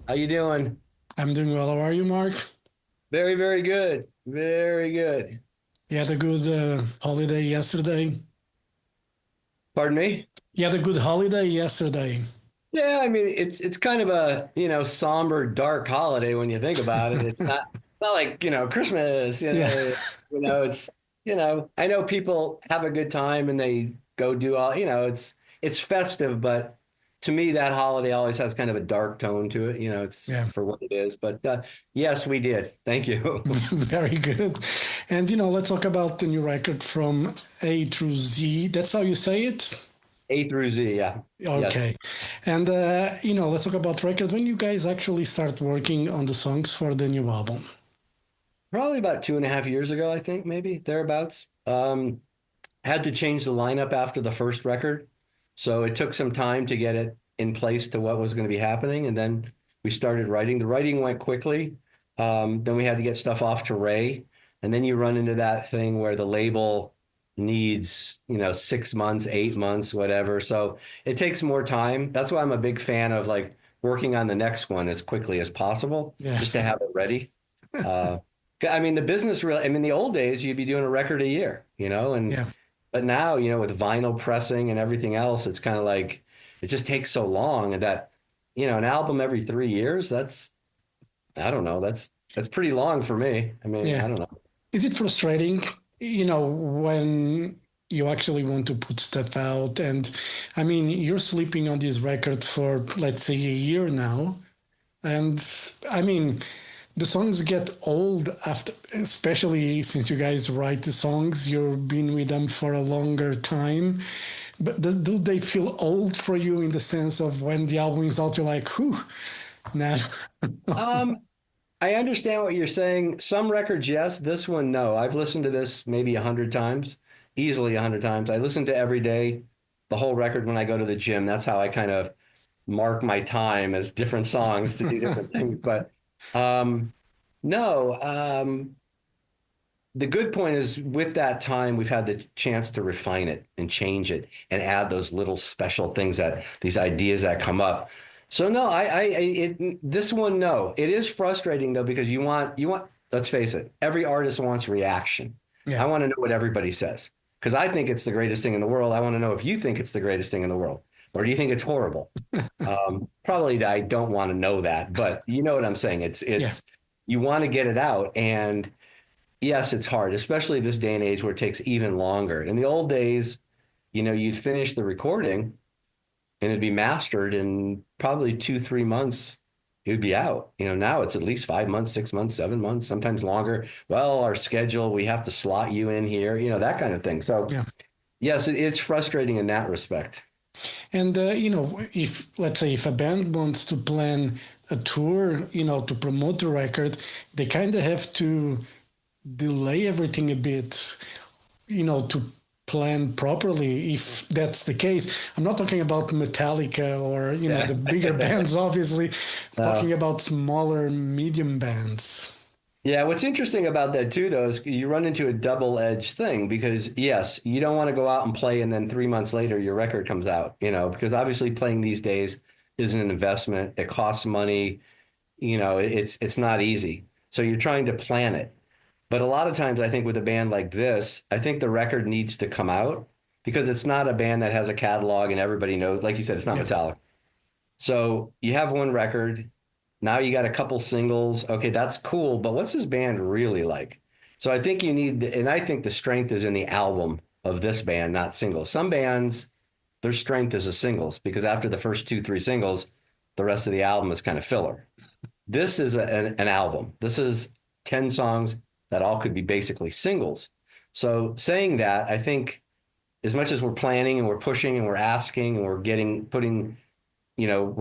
How you doing? I'm doing well. How are you, Mark? Very, very good. Very good. You had a good holiday yesterday. Pardon me? You had a good holiday yesterday. Yeah, I mean it's kind of a, somber, dark holiday when you think about it. It's not like, Christmas, Yeah, it's I know people have a good time and they go do all, it's festive, but to me that holiday always has kind of a dark tone to it, it's yeah, for what it is. But yes, we did. Thank you. very good. And let's talk about the new record from A through Z. That's how you say it? A through Z, yeah. Yes. Okay. And let's talk about record. When you guys actually start working on the songs for the new album? Probably about 2.5 years ago, I think, maybe thereabouts. Had to change the lineup after the first record. So it took some time to get it in place to what was going to be happening. And then we started writing. The writing went quickly. Then we had to get stuff off to Ray. And then you run into that thing where the label needs, 6 months, 8 months, whatever. So it takes more time. That's why I'm a big fan of like working on the next one as quickly as possible, Yeah, just to have it ready. Uh, I mean, the business really, I mean, the old days, you'd be doing a record a year, yeah, but now, with vinyl pressing and everything else, it's kind of like, it just takes so long that, an album every 3 years, I don't know, that's pretty long for me. I mean, yeah. I don't know. Is it frustrating, when you actually want to put stuff out? And I mean, you're sleeping on this record for, let's say, a year now. And I mean, the songs get old after, especially since you guys write the songs, you've been with them for a longer time. But do they feel old for you in the sense of when the album is out, you're like, whew, nah. Um, I understand what you're saying. Some records, yes. This one, no. I've listened to this maybe 100 times, easily 100 times. I listen to every day, the whole record when I go to the gym. That's how I kind of mark my time as different songs to do different things. But um, no, the good point is with that time, we've had the chance to refine it and change it and add those little special things that these ideas that come up. So no, this one, no, it is frustrating though, because let's face it, every artist wants reaction. Yeah. I want to know what everybody says because I think it's the greatest thing in the world. I want to know if you think it's the greatest thing in the world, or do you think it's horrible? Probably I don't want to know that, but you know what I'm saying. Yeah. You want to get it out, and yes, it's hard, especially this day and age where it takes even longer. In the old days, you'd finish the recording and it'd be mastered in probably 2, 3 months. It would be out. Now it's at least 5 months, 6 months, 7 months, sometimes longer. Well, our schedule, we have to slot you in here, that kind of thing. So Yeah. yes, it's frustrating in that respect. And, if, let's say, if a band wants to plan a tour, to promote the record, they kind of have to delay everything a bit, to plan properly. If that's the case, I'm not talking about Metallica or, Yeah. the bigger bands, obviously. I'm Uh, talking about smaller, medium bands. Yeah, what's interesting about that too, though, is you run into a double-edged thing because yes, you don't want to go out and play and then 3 months later your record comes out, because obviously playing these days is an investment. It costs money, it's not easy. So you're trying to plan it. But a lot of times I think with a band like this, I think the record needs to come out because it's not a band that has a catalog and everybody knows, like you said, it's not Yeah. Metallica. So you have one record. Now you got a couple singles. Okay, that's cool, but what's this band really like? So I think you need, and I think the strength is in the album of this band, not singles. Some bands, their strength is the singles because after the first two, three singles, the rest of the album is kind of filler. This is an album. This is 10 songs that all could be basically singles. So saying that, I think as much as we're planning and we're pushing and we're asking and we're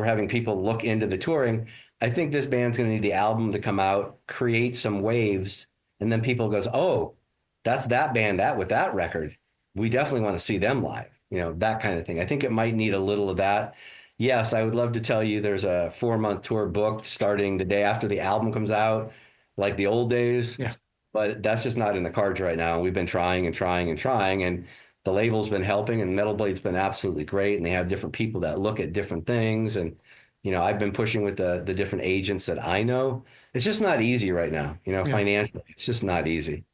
having people look into the touring. I think this band's going to need the album to come out, create some waves, and then people goes, oh, that's that band that with that record. We definitely want to see them live, that kind of thing. I think it might need a little of that. Yes, I would love to tell you there's a 4 month tour booked starting the day after the album comes out, like the old days, Yeah. but that's just not in the cards right now. We've been trying and trying and trying, and the label's been helping, and Metal Blade's been absolutely great, and they have different people that look at different things, and I've been pushing with the different agents that I know. It's just not easy right now, Yeah. financially. It's just not easy.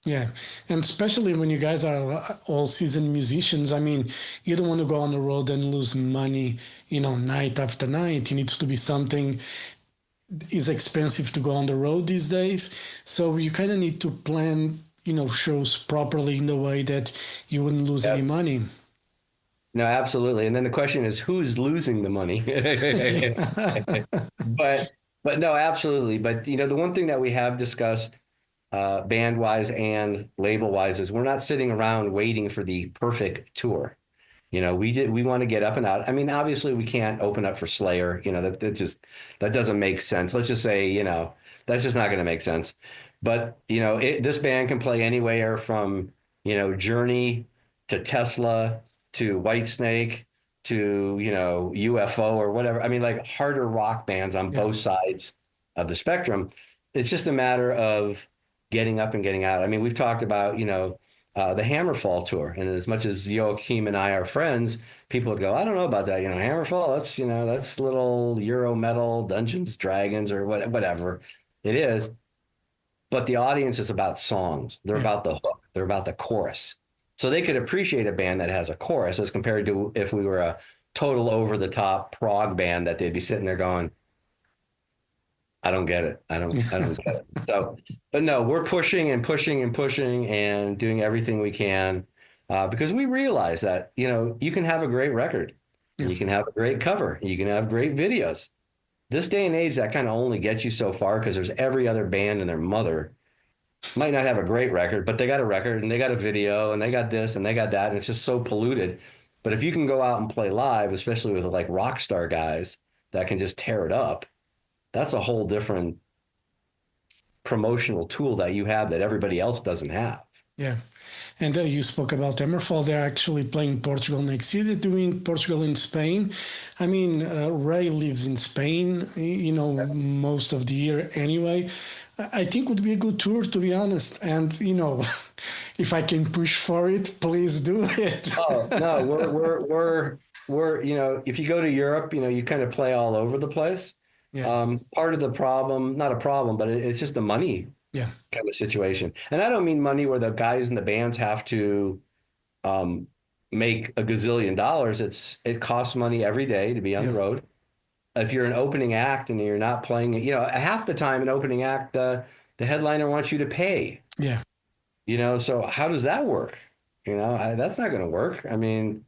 Yeah, and especially when you guys are all seasoned musicians, I mean, you don't want to go on the road and lose money, night after night. It needs to be something is expensive to go on the road these days. So you kind of need to plan, shows properly in the way that you wouldn't lose any Yep. money. No, absolutely. And then the question is, who's losing the money? But but no, absolutely. But the one thing that we have discussed, band wise and label wise, is we're not sitting around waiting for the perfect tour. We want to get up and out. I mean, obviously we can't open up for Slayer. That doesn't make sense. Let's just say, that's just not going to make sense. But, this band can play anywhere from, Journey to Tesla to Whitesnake to, UFO or whatever. I mean, like harder rock bands on Yeah, both sides of the spectrum. It's just a matter of getting up and getting out. I mean, we've talked about, the Hammerfall tour. And as much as Joachim and I are friends, people would go, I don't know about that. Hammerfall, that's little Euro metal, Dungeons, Dragons, or whatever it is. But the audience is about songs. They're yeah, about the hook. They're about the chorus. So they could appreciate a band that has a chorus as compared to if we were a total over the top prog band that they'd be sitting there going, I don't get it. I don't get it. So, but no, we're pushing and pushing and pushing and doing everything we can because we realize that, you can have a great record and yeah, you can have a great cover and you can have great videos. This day and age, that kind of only gets you so far because there's every other band and their mother might not have a great record, but they got a record and they got a video and they got this and they got that. And it's just so polluted. But if you can go out and play live, especially with like rock star guys that can just tear it up, that's a whole different promotional tool that you have that everybody else doesn't have. yeah. And you spoke about Hammerfall. They're actually playing Portugal next year. They're doing Portugal in Spain. I mean, Ray lives in Spain, most of the year anyway. I think would be a good tour, to be honest. And, if I can push for it, please do it. Oh, no, we're if you go to Europe, you kind of play all over the place. Yeah, Part of the problem, not a problem, but it's just the money yeah, kind of situation. And I don't mean money where the guys in the bands have to um, make a gazillion dollars. It costs money every day to be on the yeah, road. If you're an opening act and you're not playing, half the time an opening act, the headliner wants you to pay. yeah, So how does that work? That's not going to work. I mean,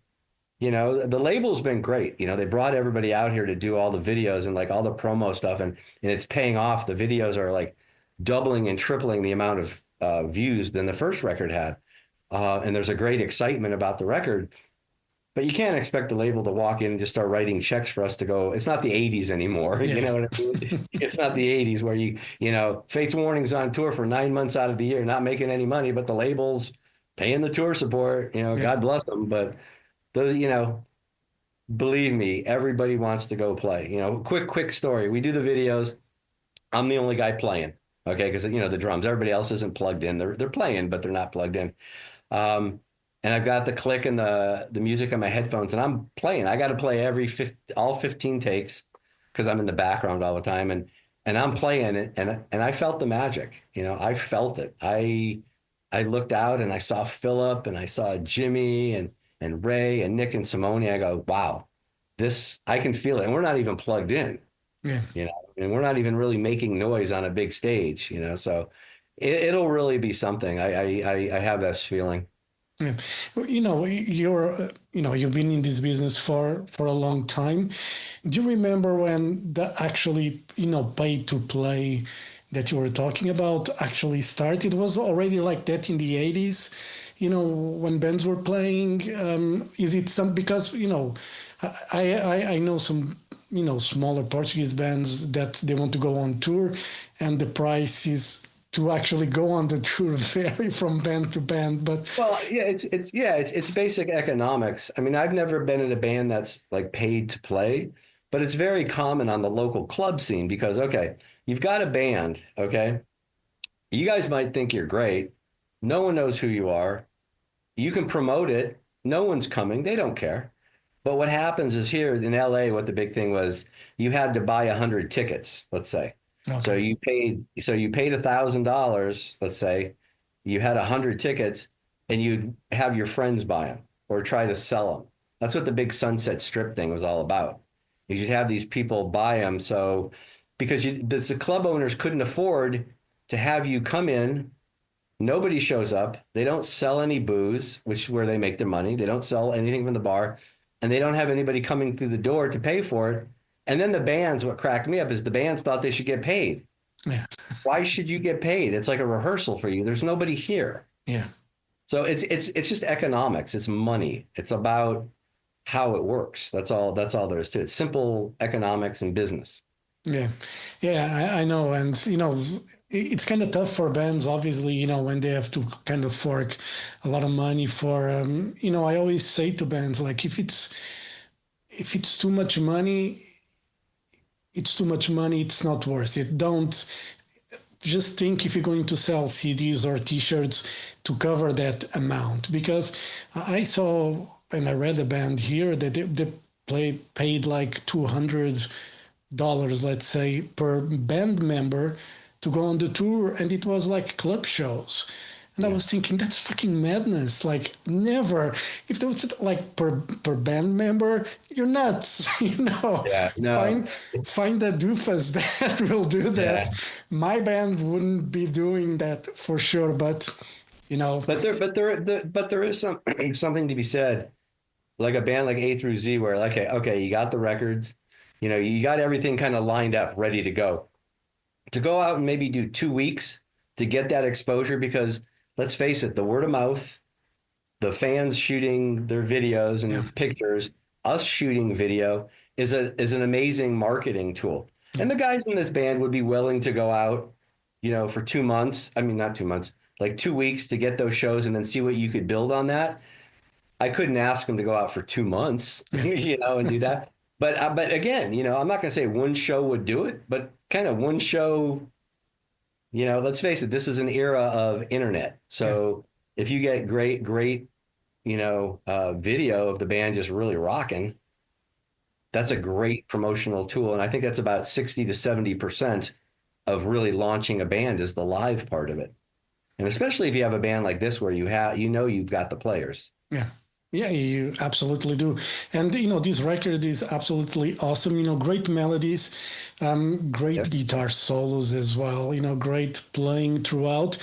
the label's been great. They brought everybody out here to do all the videos and like all the promo stuff, and it's paying off. The videos are like doubling and tripling the amount of views than the first record had. And there's a great excitement about the record, but you can't expect the label to walk in and just start writing checks for us to go. It's not the 80s anymore. yeah, You know what I mean? It's not the 80s where Fates Warning's on tour for 9 months out of the year, not making any money, but the label's paying the tour support. yeah, God bless them. But believe me, everybody wants to go play. Quick story. We do the videos. I'm the only guy playing. Okay, because the drums. Everybody else isn't plugged in. They're playing, but they're not plugged in. Um, and I've got the click and the music on my headphones, and I'm playing. I got to play all 15 takes because I'm in the background all the time, and I'm playing it, and I felt the magic. I felt it. I looked out and I saw Philip and I saw Jimmy and Ray and Nick and Simone. I go, wow, this I can feel it, and we're not even plugged in. yeah. And we're not even really making noise on a big stage. So it'll really be something. I have this feeling. Yeah. Well, you've been in this business for a long time. Do you remember when the actually, pay to play that you were talking about actually started? Was already like that in the 80s, when bands were playing? Is it some, because, I know some, smaller Portuguese bands that they want to go on tour and the price is to actually go on the tour vary from band to band. But Well, yeah, it's basic economics. I mean, I've never been in a band that's like paid to play, but it's very common on the local club scene because, okay, you've got a band, okay? You guys might think you're great. No one knows who you are. You can promote it. No one's coming. They don't care. But what happens is here in LA, what the big thing was, you had to buy 100 tickets, let's say. So Okay. you paid $1,000, let's say, you had 100 tickets, and you'd have your friends buy them or try to sell them. That's what the big Sunset Strip thing was all about. You should have these people buy them. So because the club owners couldn't afford to have you come in. Nobody shows up. They don't sell any booze, which is where they make their money. They don't sell anything from the bar, and they don't have anybody coming through the door to pay for it. And then the bands, what cracked me up is the bands thought they should get paid. Yeah. Why should you get paid? It's like a rehearsal for you. There's nobody here. Yeah. So it's just economics. It's money. It's about how it works. That's all there is to it. Simple economics and business. Yeah, yeah, I know, and it's kind of tough for bands, obviously, when they have to kind of fork a lot of money for, I always say to bands, like, if it's too much money, it's too much money. It's not worth it. Don't just think if you're going to sell CDs or T-shirts to cover that amount, because I saw and I read a band here that they paid like $200, let's say, per band member to go on the tour, and it was like club shows. And I was thinking, that's fucking madness. Like, never. If there was like per band member, you're nuts. Yeah, no. Find a doofus that will do Yeah. that. My band wouldn't be doing that for sure, but you know, But there is something to be said, like a band like A through Z, where like, okay, you got the records, you got everything kind of lined up, ready to go. To go out and maybe do 2 weeks to get that exposure, because let's face it, the word of mouth, the fans shooting their videos yeah, and pictures, us shooting video is an amazing marketing tool. And the guys in this band would be willing to go out, for 2 months. I mean, not 2 months, like 2 weeks to get those shows and then see what you could build on that. I couldn't ask them to go out for 2 months, yeah, and do that. But again, I'm not going to say one show would do it, but kind of one show. Let's face it, this is an era of internet. yeah, So if you get great, video of the band just really rocking, that's a great promotional tool. And I think that's about 60 to 70% of really launching a band is the live part of it. And especially if you have a band like this where you've got the players. yeah. Yeah, you absolutely do. And, this record is absolutely awesome. Great melodies, great Yep. guitar solos as well, great playing throughout.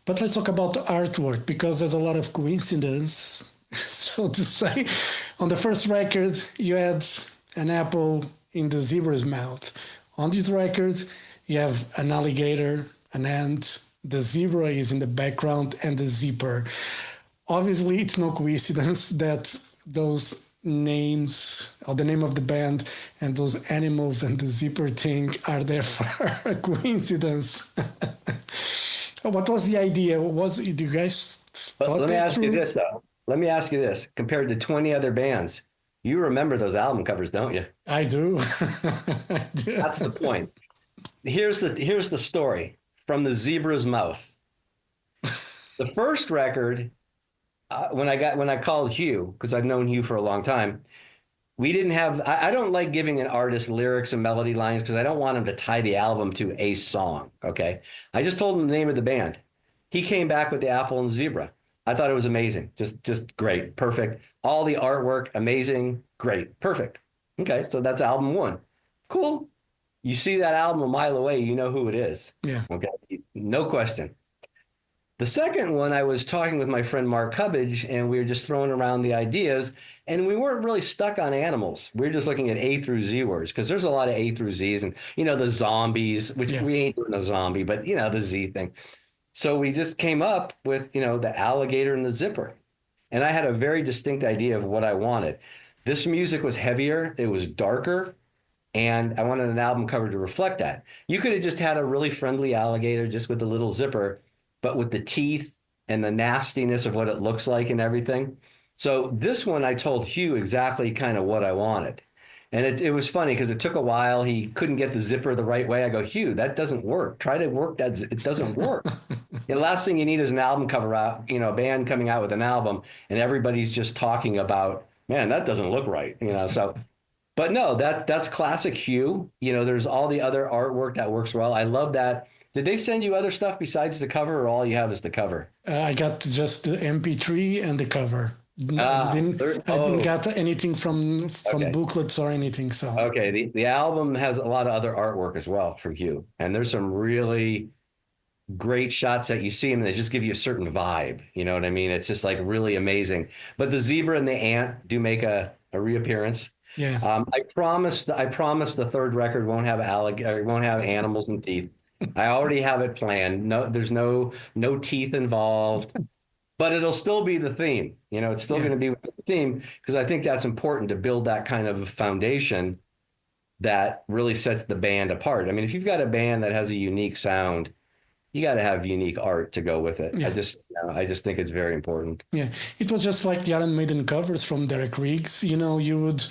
But let's talk about the artwork, because there's a lot of coincidence, so to say. On the first record, you had an apple in the zebra's mouth. On this record, you have an alligator, an ant, the zebra is in the background, and the zipper. Obviously, it's no coincidence that those names, or the name of the band, and those animals and the zipper thing are there for a coincidence. What was the idea? Did you guys But thought let me that ask you through? this, though. Let me ask you this. Compared to 20 other bands, you remember those album covers, don't you? I do. I do. That's the point. Here's the story from the zebra's mouth. The first record, when I called Hugh, because I've known Hugh for a long time, we didn't have. I don't like giving an artist lyrics and melody lines because I don't want him to tie the album to a song. Okay, I just told him the name of the band. He came back with the apple and zebra. I thought it was amazing, just great, perfect. All the artwork, amazing, great, perfect. Okay, so that's album one. Cool. You see that album a mile away, you know who it is. Yeah. Okay, no question. The second one, I was talking with my friend Mark Cubbage, and we were just throwing around the ideas, and we weren't really stuck on animals. We were just looking at A through Z words, because there's a lot of A through Zs, and the zombies, which Yeah. we ain't doing no zombie, but the Z thing. So we just came up with the alligator and the zipper, and I had a very distinct idea of what I wanted. This music was heavier, it was darker, and I wanted an album cover to reflect that. You could have just had a really friendly alligator just with the little zipper, but with the teeth and the nastiness of what it looks like and everything. So this one, I told Hugh exactly kind of what I wanted. And it was funny because it took a while. He couldn't get the zipper the right way. I go, Hugh, that doesn't work. Try to work that. It doesn't work. The last thing you need is an album cover out, a band coming out with an album and everybody's just talking about man, that doesn't look right, So, but no, that's classic Hugh. There's all the other artwork that works well. I love that. Did they send you other stuff besides the cover, or all you have is the cover? I got just the MP3 and the cover. I didn't Oh, get anything from okay. booklets or anything. So Okay. The album has a lot of other artwork as well from Hugh. And there's some really great shots that you see them, and they just give you a certain vibe. You know what I mean? It's just like really amazing. But the zebra and the ant do make a reappearance. yeah, I promise the third record won't have animals and teeth. I already have it planned. No, there's no teeth involved, but it'll still be the theme. It's still yeah. going to be the theme because I think that's important to build that kind of foundation that really sets the band apart. I mean, if you've got a band that has a unique sound, you got to have unique art to go with it. Yeah. I just think it's very important. Yeah, it was just like the Iron Maiden covers from Derek Riggs. You would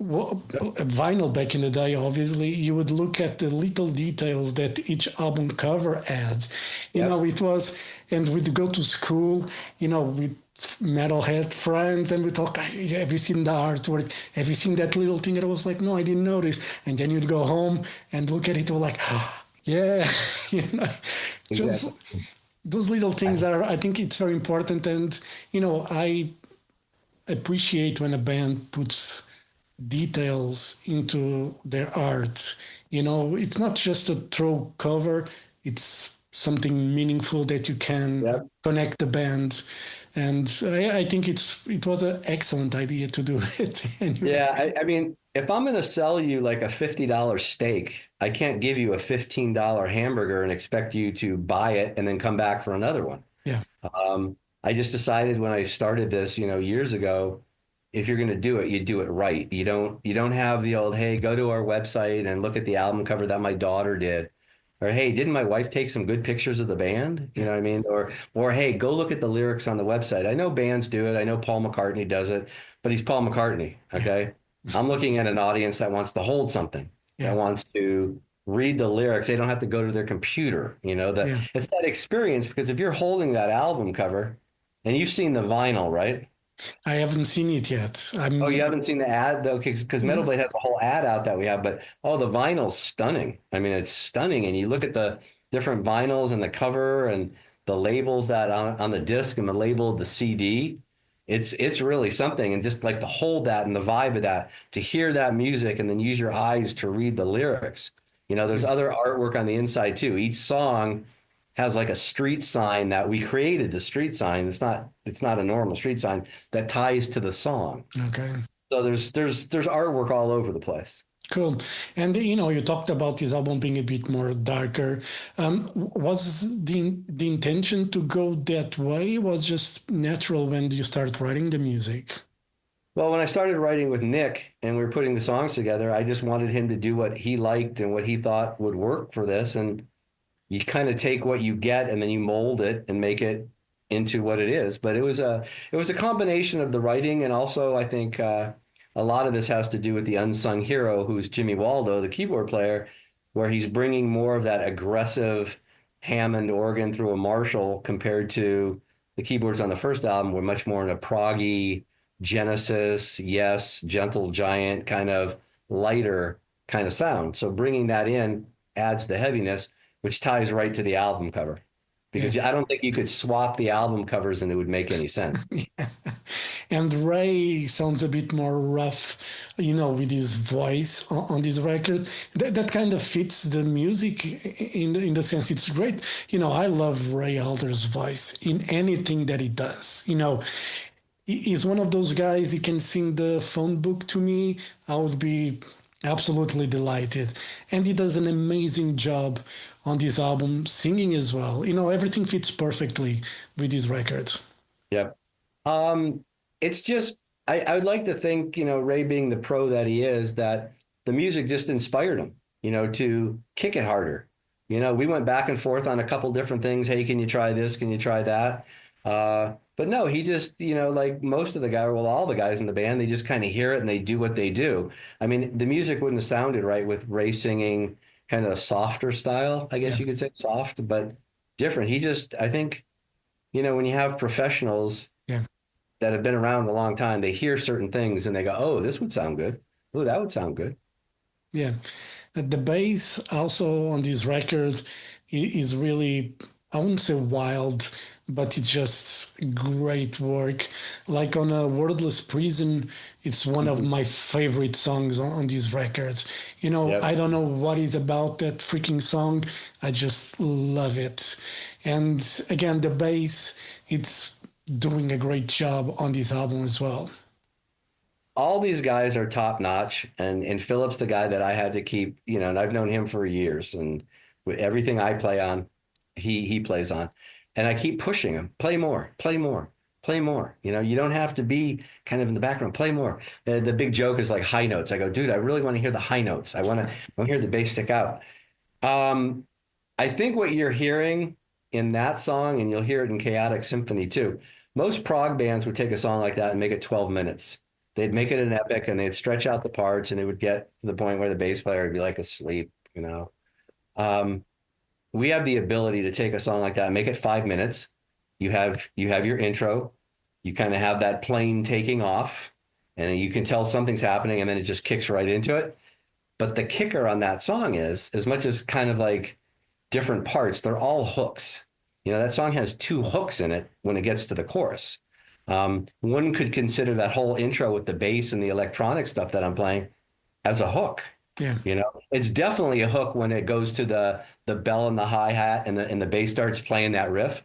vinyl back in the day. Obviously, you would look at the little details that each album cover adds. Yep. It was, and we'd go to school. With metalhead friends, and we talk. Have you seen the artwork? Have you seen that little thing? And I was like, no, I didn't notice. And then you'd go home and look at it. We're like, yeah, you know, just Exactly. those little things are, I think it's very important. And I appreciate when a band puts details into their art. It's not just a throw cover, it's something meaningful that you can Yep. connect the band. And I think it was an excellent idea to do it. Anyway. Yeah. I mean, if I'm going to sell you like a $50 steak, I can't give you a $15 hamburger and expect you to buy it and then come back for another one. Yeah, I just decided when I started this, years ago, if you're going to do it, you do it right. You don't have the old, hey, go to our website and look at the album cover that my daughter did. Or hey, didn't my wife take some good pictures of the band? You know what I mean? Or hey, go look at the lyrics on the website. I know bands do it. I know Paul McCartney does it, but he's Paul McCartney, okay? I'm looking at an audience that wants to hold something, yeah, that wants to read the lyrics. They don't have to go to their computer, that yeah. it's that experience because if you're holding that album cover and you've seen the vinyl, right? I haven't seen it yet. Oh, you I'm haven't seen the ad though, because Metal mm, Blade has a whole ad out that we have, but oh, the vinyl's stunning. I mean, it's stunning, and you look at the different vinyls and the cover and the labels that on the disc and the label of the CD. It's really something, and just like to hold that and the vibe of that, to hear that music, and then use your eyes to read the lyrics. There's other artwork on the inside too. Each song has like a street sign that we created. The street sign. It's not a normal street sign that ties to the song. okay. So there's artwork all over the place. Cool. And you talked about this album being a bit more darker. Was the intention to go that way? Was just natural when you start writing the music? Well, when I started writing with Nick and we were putting the songs together, I just wanted him to do what he liked and what he thought would work for this. And you kind of take what you get and then you mold it and make it into what it is. But it was a combination of the writing, and also I think a lot of this has to do with the unsung hero, who's Jimmy Waldo, the keyboard player, where he's bringing more of that aggressive Hammond organ through a Marshall compared to the keyboards on the first album were much more in a proggy Genesis, Yes, Gentle Giant kind of lighter kind of sound. So bringing that in adds the heaviness, which ties right to the album cover. Yeah. Because I don't think you could swap the album covers and it would make any sense. And Ray sounds a bit more rough, with his voice on this record. That kind of fits the music in the sense it's great. I love Ray Alder's voice in anything that he does. He's one of those guys. He can sing the phone book to me. I would be absolutely delighted. And he does an amazing job on this album, singing as well. Everything fits perfectly with this record. Yep. It's just I would like to think, Ray being the pro that he is, that the music just inspired him, to kick it harder. We went back and forth on a couple different things. Hey, can you try this? Can you try that? But no, he just, like most of the guys, well, all the guys in the band, they just kind of hear it and they do what they do. I mean, the music wouldn't have sounded right with Ray singing kind of a softer style, I guess Yeah. you could say soft, but different. I think, when you have professionals, Yeah. that have been around a long time, they hear certain things and they go, "Oh, this would sound good. Oh, that would sound good." Yeah. The bass also on this record is really, I wouldn't say wild, but it's just great work. Like on a Wordless Prison, it's one of Mhm. my favorite songs on these records. I Yep. don't know what is about that freaking song. I just love it. And again, the bass, it's doing a great job on this album as well. All these guys are top notch, and Philip's the guy that I had to keep, and I've known him for years, and with everything I play on, he plays on, and I keep pushing him, play more, play more, play more. You don't have to be kind of in the background, play more. The big joke is like high notes. I go, dude, I really want to hear the high notes. I want to hear the bass stick out. Um, I think what you're hearing in that song, and you'll hear it in Chaotic Symphony too. Most prog bands would take a song like that and make it 12 minutes. They'd make it an epic and they'd stretch out the parts and they would get to the point where the bass player would be like asleep. Um, we have the ability to take a song like that and make it 5 minutes. You have your intro, you kind of have that plane taking off, and you can tell something's happening, and then it just kicks right into it. But the kicker on that song is, as much as kind of like different parts, they're all hooks. That song has two hooks in it when it gets to the chorus. One could consider that whole intro with the bass and the electronic stuff that I'm playing as a hook. Yeah. It's definitely a hook when it goes to the bell and the hi-hat and the bass starts playing that riff.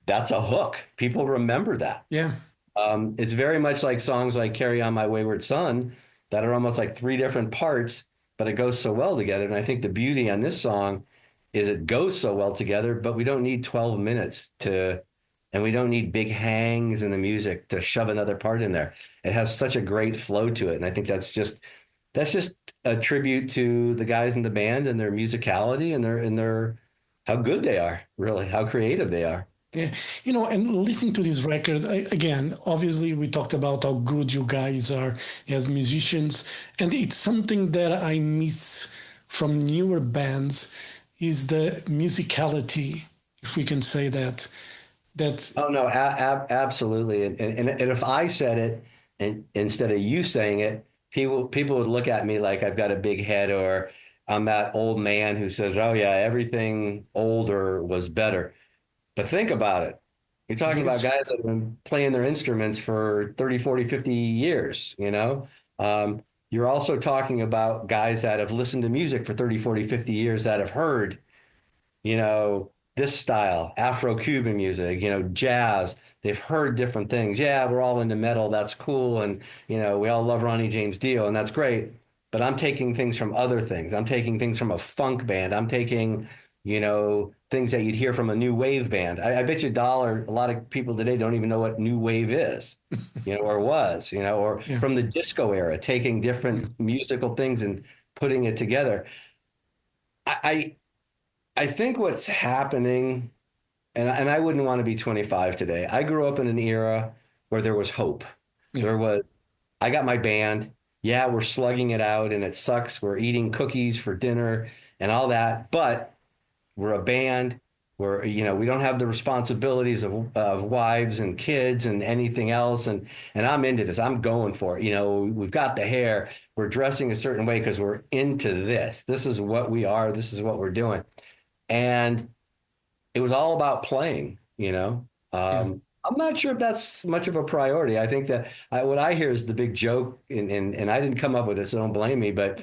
That's a hook. People remember that. Yeah. It's very much like songs like Carry On My Wayward Son that are almost like three different parts, but it goes so well together. And I think the beauty on this song is it goes so well together, but we don't need 12 minutes and we don't need big hangs in the music to shove another part in there. It has such a great flow to it. And I think that's just a tribute to the guys in the band and their musicality and their how good they are, really, how creative they are. Yeah, and listening to this record, again, obviously we talked about how good you guys are as musicians, and it's something that I miss from newer bands is the musicality, if we can say that. That Oh no, absolutely. And if I said it and instead of you saying it, people would look at me like I've got a big head or I'm that old man who says, "Oh yeah, everything older was better." But think about it. You're talking about yes, guys that have been playing their instruments for 30, 40, 50 years. You're also talking about guys that have listened to music for 30, 40, 50 years that have heard this style, Afro-Cuban music, jazz. They've heard different things. Yeah, we're all into metal. That's cool. And, we all love Ronnie James Dio, and that's great. But I'm taking things from other things. I'm taking things from a funk band. I'm taking, things that you'd hear from a new wave band. I bet you a dollar, a lot of people today don't even know what new wave is, or was, or yeah, from the disco era, taking different musical things and putting it together. I, I think what's happening, and I wouldn't want to be 25 today. I grew up in an era where there was hope. yeah, I got my band. Yeah, we're slugging it out and it sucks. We're eating cookies for dinner and all that, but we're a band. We don't have the responsibilities of wives and kids and anything else. And I'm into this. I'm going for it. We've got the hair. We're dressing a certain way because we're into this. This is what we are. This is what we're doing. And it was all about playing. yeah, I'm not sure if that's much of a priority. I think that what I hear is the big joke, and I didn't come up with it, so don't blame me. But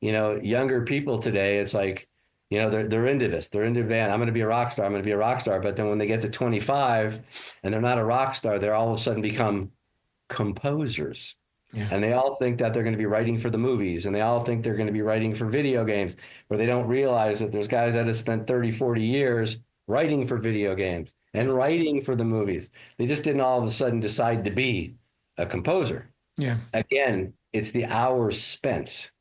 younger people today, it's like, they're into this. They're into band. I'm going to be a rock star. I'm going to be a rock star. But then when they get to 25 and they're not a rock star, they're all of a sudden become composers. yeah, And they all think that they're going to be writing for the movies, and they all think they're going to be writing for video games, where they don't realize that there's guys that have spent 30, 40 years writing for video games and writing for the movies. They just didn't all of a sudden decide to be a composer. yeah, Again, it's the hours spent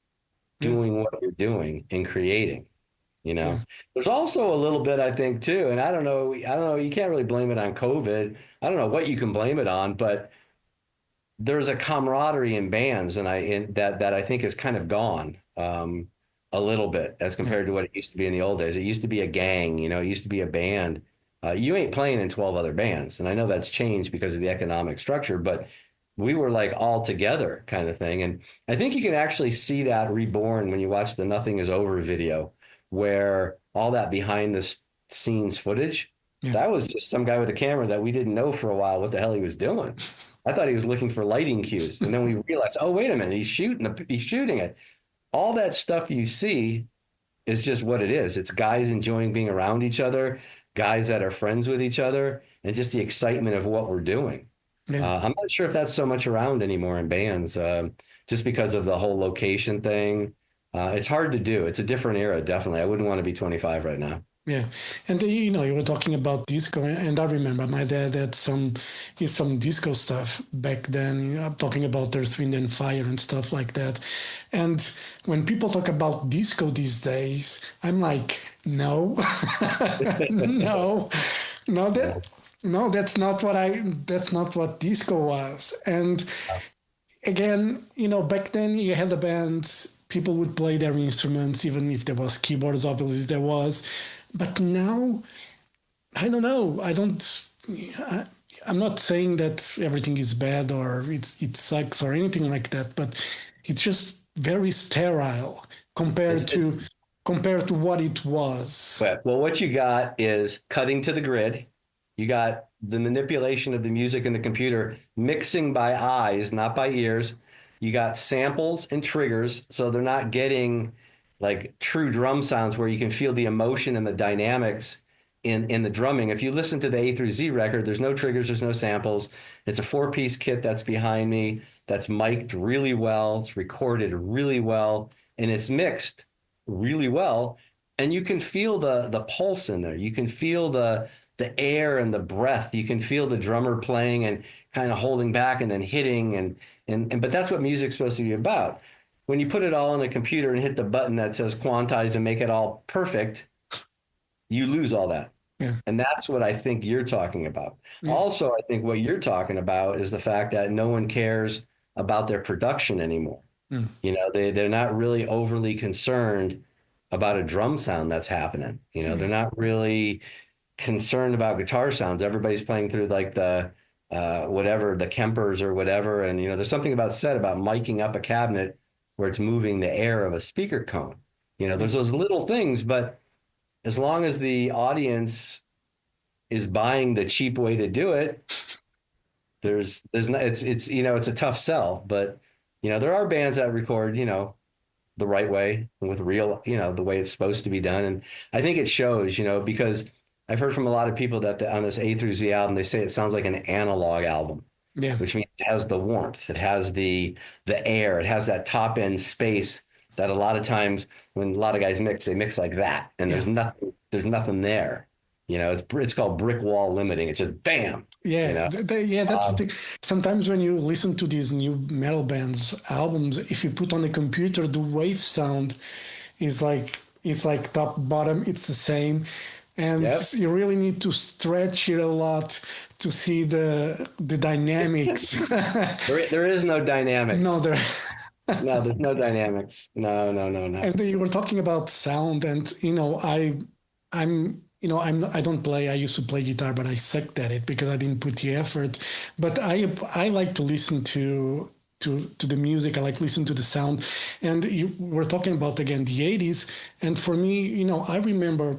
yeah, doing what you're doing and creating. yeah, There's also a little bit, I think, too, and I don't know, you can't really blame it on COVID. I don't know what you can blame it on, but there's a camaraderie in bands, and that I think is kind of gone a little bit as yeah, compared to what it used to be in the old days. It used to be a gang, it used to be a band, You ain't playing in 12 other bands. And I know that's changed because of the economic structure, but we were like all together kind of thing. And I think you can actually see that reborn when you watch the Nothing Is Over video, where all that behind the scenes footage, Yeah. that was just some guy with a camera that we didn't know for a while what the hell he was doing. I thought he was looking for lighting cues. And then we realized, oh, wait a minute, he's shooting it. All that stuff you see is just what it is. It's guys enjoying being around each other, guys that are friends with each other, and just the excitement of what we're doing. Yeah. I'm not sure if that's so much around anymore in bands, just because of the whole location thing. It's hard to do. It's a different era, definitely. I wouldn't want to be 25 right now. Yeah, and you know, you were talking about disco, and I remember my dad had some disco stuff back then. You know, I'm talking about Earth, Wind, and Fire and stuff like that. And when people talk about disco these days, I'm like, no, no, no, that's not what that's not what disco was. And again, you know, back then you had the bands, people would play their instruments, even if there was keyboards, obviously there was. But now, I don't know. I'm not saying that everything is bad or it sucks or anything like that, but it's just very sterile compared It's, to what it was. well, what you got is cutting to the grid. You got the manipulation of the music in the computer, mixing by eyes, not by ears. You got samples and triggers, so they're not getting like true drum sounds where you can feel the emotion and the dynamics in the drumming. If you listen to the A through Z record, there's no triggers, there's no samples. It's a 4-piece kit that's behind me, that's mic'd really well, it's recorded really well, and it's mixed really well. And you can feel the pulse in there. You can feel the air and the breath. You can feel the drummer playing and kind of holding back and then hitting and but that's what music's supposed to be about. When you put it all on a computer and hit the button that says quantize and make it all perfect, you lose all that. Yeah. And that's what I think you're talking about. Yeah. Also, I think what you're talking about is the fact that no one cares about their production anymore. Mm. You know, they're not really overly concerned about a drum sound that's happening. You know, they're not really concerned about guitar sounds. Everybody's playing through like the whatever, the Kempers or whatever. And, you know, there's something said about miking up a cabinet where it's moving the air of a speaker cone. You know, there's those little things, but as long as the audience is buying the cheap way to do it, there's not, it's, you know, it's a tough sell, but, you know, there are bands that record, you know, the right way and with real, you know, the way it's supposed to be done. And I think it shows, you know, because I've heard from a lot of people that on this A through Z album, they say it sounds like an analog album. Yeah. Which means it has the warmth, it has the air, it has that top end space that a lot of times when a lot of guys mix, they mix like that, and there's nothing there. You know, it's called brick wall limiting. It's just bam. Yeah, you know? yeah. That's sometimes when you listen to these new metal bands albums, if you put on the computer, the wave sound is like it's like top bottom. It's the same. And you really need to stretch it a lot to see the dynamics. there is no dynamics. No, no, there's no dynamics. No. And you were talking about sound, and you know, I don't play. I used to play guitar, but I sucked at it because I didn't put the effort. But I like to listen to the music. I like to listen to the sound. And you were talking about again the 80s, and for me, you know, I remember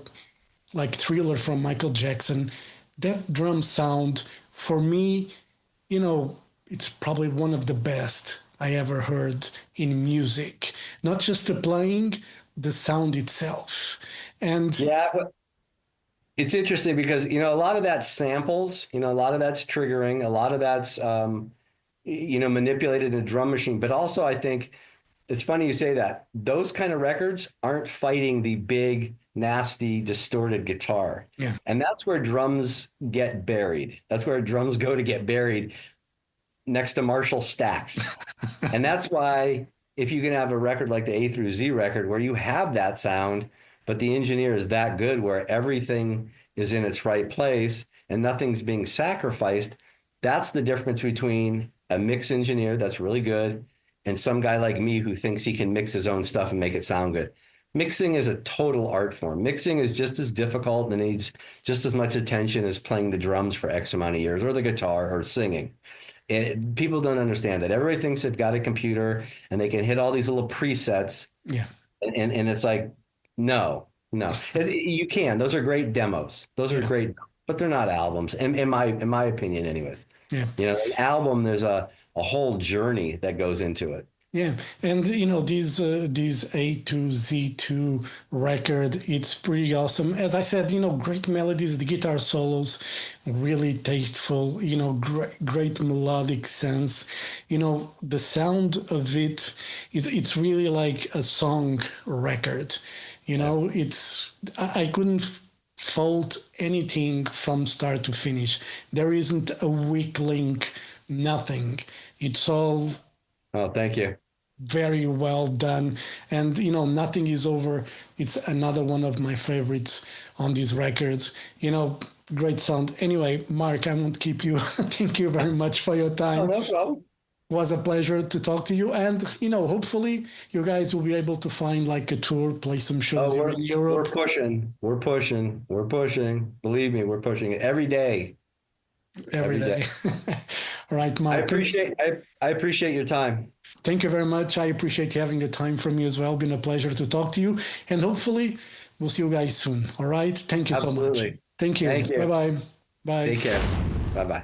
like Thriller from Michael Jackson, that drum sound, for me, you know, it's probably one of the best I ever heard in music. Not just the playing, the sound itself. And yeah, but it's interesting because, you know, a lot of that's samples, you know, a lot of that's triggering, a lot of that's, you know, manipulated in a drum machine. But also, I think it's funny you say that. Those kind of records aren't fighting the big, nasty, distorted guitar. Yeah. And that's where drums get buried. That's where drums go to get buried next to Marshall stacks. And that's why if you can have a record like the A through Z record where you have that sound, but the engineer is that good where everything is in its right place and nothing's being sacrificed, that's the difference between a mix engineer that's really good and some guy like me who thinks he can mix his own stuff and make it sound good. Mixing is a total art form. Mixing is just as difficult and needs just as much attention as playing the drums for X amount of years or the guitar or singing. People don't understand that. Everybody thinks they've got a computer and they can hit all these little presets. Yeah. And it's like, no, no. You can. Those are great demos. Those are Yeah. great, but they're not albums, in my opinion, anyways. Yeah. An album, there's a whole journey that goes into it. Yeah, and these A to Z2 record, it's pretty awesome. As I said, great melodies, the guitar solos, really tasteful. Great melodic sense. The sound of it's really like a song record. I couldn't fault anything from start to finish. There isn't a weak link, nothing. It's all Oh, thank you. very well done, and nothing is over. It's another one of my favorites on these records. Great sound. Anyway, Mark, I won't keep you. Thank you very much for your Oh, time. no problem. Was a pleasure to talk to you, and hopefully you guys will be able to find like a tour, play some shows Oh, here we're in we're Europe. pushing. We're pushing. We're pushing. Believe me, we're pushing it every day. Every Every day. day. All right, I Mark. appreciate I appreciate your time. Thank you very much. I appreciate you having the time for me as well. Been a pleasure to talk to you. And hopefully we'll see you guys soon. All right. Thank you so much. Absolutely. Thank you. Thank you. Bye-bye. Bye. Take care. Bye bye.